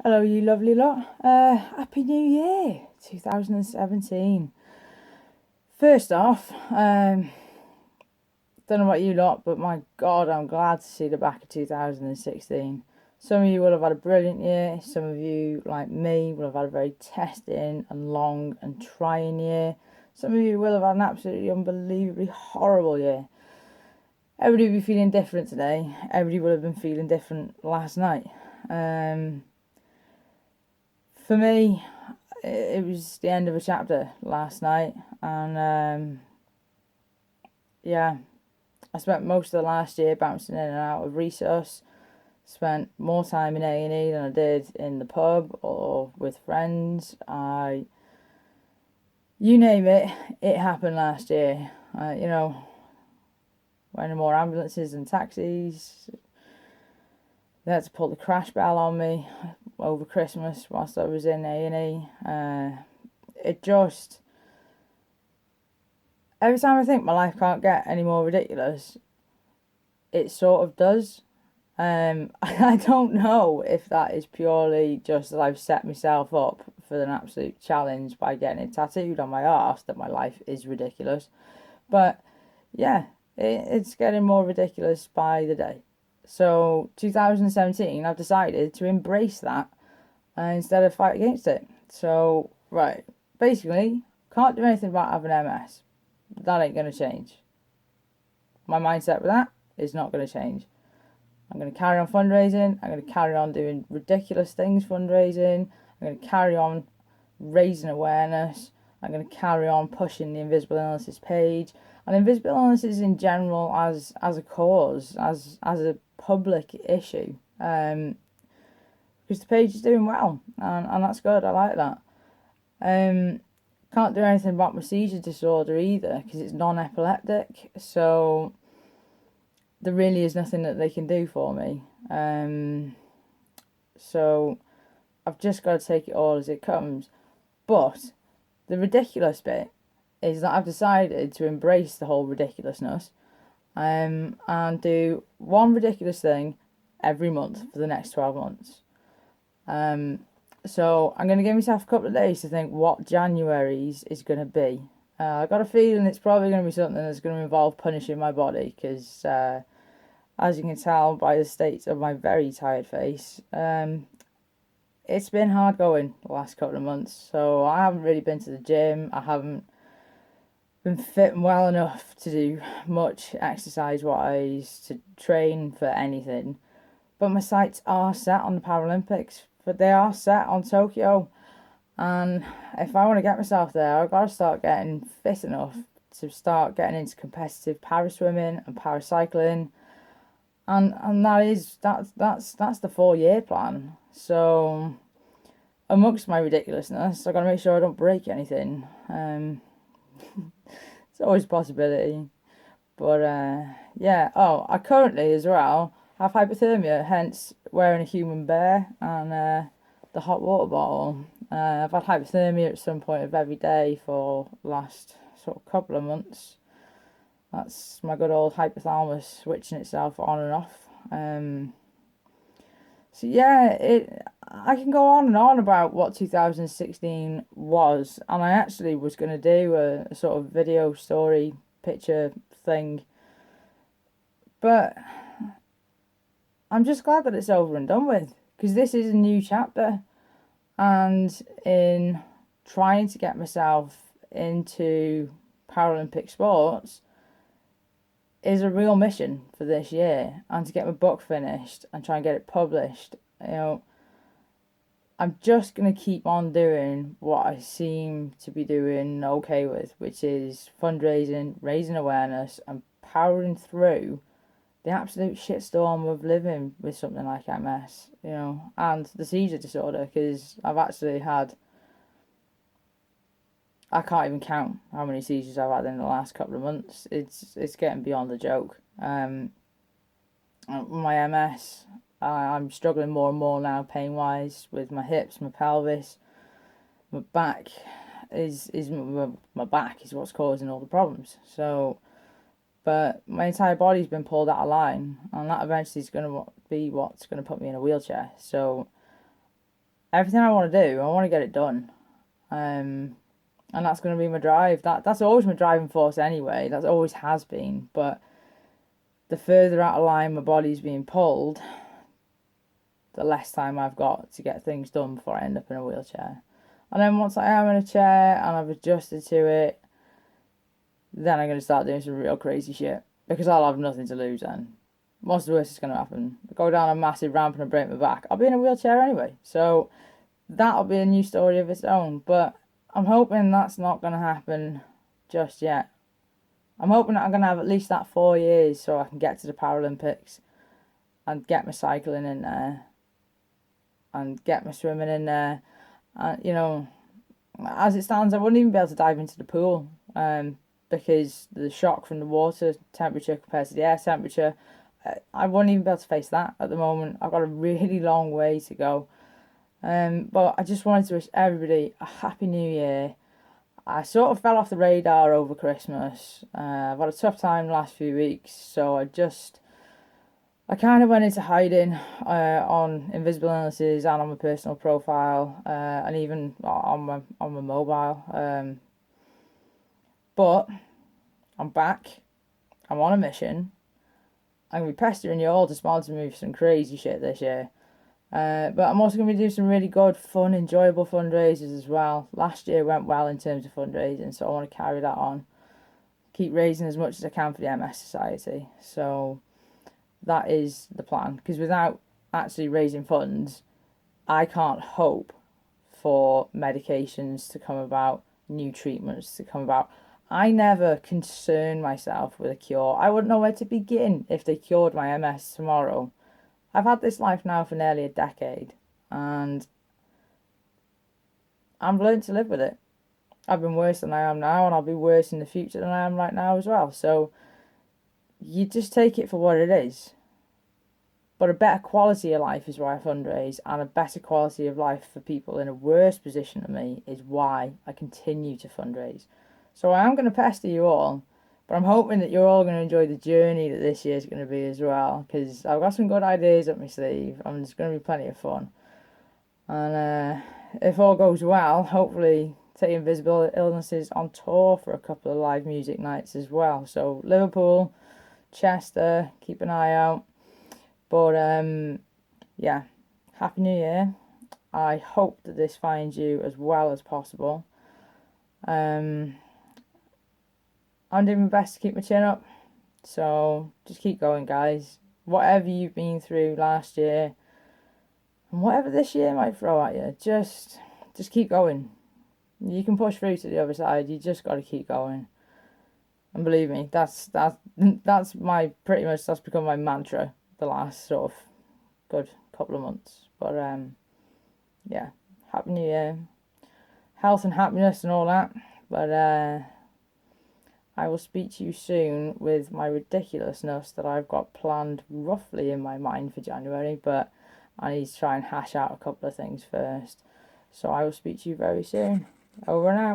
Hello, you lovely lot. Happy New Year, 2017. First off, don't know about you lot, but my God, I'm glad to see the back of 2016. Some of you will have had a brilliant year. Some of you, like me, will have had a very testing and long and trying year. Some of you will have had an absolutely unbelievably horrible year. Everybody will be feeling different today. Everybody will have been feeling different last night. For me, it was the end of a chapter last night, and yeah, I spent most of the last year bouncing in and out of resource. Spent more time in A&E than I did in the pub or with friends. You name it, it happened last year. Running more ambulances and taxis. They had to pull the crash bell on me over Christmas whilst I was in A&E. It just, every time I think my life can't get any more ridiculous, it sort of does. I don't know if that is purely just that I've set myself up for an absolute challenge by getting it tattooed on my arse that my life is ridiculous. But yeah, it's getting more ridiculous by the day. So 2017, I've decided to embrace that instead of fight against it. So, right, basically, can't do anything about having MS. That ain't going to change. My mindset with that is not going to change. I'm going to carry on fundraising. I'm going to carry on doing ridiculous things fundraising. I'm going to carry on raising awareness. I'm going to carry on pushing the Invisible Illnesses page and Invisible Illnesses in general as a cause, as a public issue. Because the page is doing well, and that's good. I like that. Can't do anything about my seizure disorder either because it's non-epileptic, so there really is nothing that they can do for me. So I've just got to take it all as it comes. But the ridiculous bit is that I've decided to embrace the whole ridiculousness and do one ridiculous thing every month for the next 12 months. So I'm going to give myself a couple of days to think what January's is going to be. I got a feeling it's probably going to be something that's going to involve punishing my body because, as you can tell by the state of my very tired face, it's been hard going the last couple of months. So I haven't really been to the gym. I haven't been fit well enough to do much exercise-wise to train for anything. But my sights are set on the Paralympics, but they are set on Tokyo. And if I want to get myself there, I've got to start getting fit enough to start getting into competitive paraswimming and paracycling. And that's the 4 year plan. So amongst my ridiculousness, I've got to make sure I don't break anything. It's always a possibility. But yeah. Oh, I currently as well have hypothermia, hence wearing a human bear and the hot water bottle. I've had hypothermia at some point of every day for the last sort of couple of months. That's my good old hypothalamus switching itself on and off. So yeah, I can go on and on about what 2016 was, and I actually was going to do a sort of video story picture thing, but I'm just glad that it's over and done with because this is a new chapter, and in trying to get myself into Paralympic sports is a real mission for this year, and to get my book finished and try and get it published. I'm just going to keep on doing what I seem to be doing okay with, which is fundraising, raising awareness, and powering through the absolute shitstorm of living with something like MS, and the seizure disorder, because I've actually had, I can't even count how many seizures I've had in the last couple of months. It's getting beyond the joke. My MS, I'm struggling more and more now pain-wise with my hips, my pelvis, my back my back is what's causing all the problems. So, but my entire body's been pulled out of line, and that eventually is going to be what's going to put me in a wheelchair. So everything I want to do, I want to get it done. And that's going to be my drive. That's always my driving force anyway. That always has been. But the further out of line my body's being pulled, the less time I've got to get things done before I end up in a wheelchair. And then once I am in a chair and I've adjusted to it, then I'm going to start doing some real crazy shit. Because I'll have nothing to lose then. What's the worst that's going to happen? I go down a massive ramp and I break my back. I'll be in a wheelchair anyway. So that'll be a new story of its own. But I'm hoping that's not going to happen just yet. I'm hoping that I'm going to have at least that 4 years so I can get to the Paralympics and get my cycling in there and get my swimming in there. And, you know, as it stands, I wouldn't even be able to dive into the pool because the shock from the water temperature compared to the air temperature, I wouldn't even be able to face that at the moment. I've got a really long way to go. But I just wanted to wish everybody a happy new year. I sort of fell off the radar over Christmas. I've had a tough time the last few weeks, so I kind of went into hiding on Invisible Illnesses and on my personal profile, and even on my mobile. But I'm back. I'm on a mission. I'm going to be pestering you all to sponsor me for some crazy shit this year. But I'm also going to be doing some really good, fun, enjoyable fundraisers as well. Last year went well in terms of fundraising, so I want to carry that on. Keep raising as much as I can for the MS Society. So that is the plan. Because without actually raising funds, I can't hope for medications to come about, new treatments to come about. I never concern myself with a cure. I wouldn't know where to begin if they cured my MS tomorrow. I've had this life now for nearly a decade and I've learned to live with it. I've been worse than I am now and I'll be worse in the future than I am right now as well. So you just take it for what it is. But a better quality of life is why I fundraise, and a better quality of life for people in a worse position than me is why I continue to fundraise. So I am going to pester you all, but I'm hoping that you're all going to enjoy the journey that this year's going to be as well, because I've got some good ideas up my sleeve and there's going to be plenty of fun. And if all goes well, hopefully take Invisible Illnesses on tour for a couple of live music nights as well. So Liverpool, Chester, keep an eye out. But yeah, Happy New Year. I hope that this finds you as well as possible. I'm doing my best to keep my chin up, so just keep going, guys. Whatever you've been through last year and whatever this year might throw at you, just keep going. You can push through to the other side. You just got to keep going. And believe me, that's my pretty much that's become my mantra the last sort of good couple of months. But yeah, Happy New Year, health and happiness and all that. But I will speak to you soon with my ridiculousness that I've got planned roughly in my mind for January, but I need to try and hash out a couple of things first. So I will speak to you very soon. Over and out.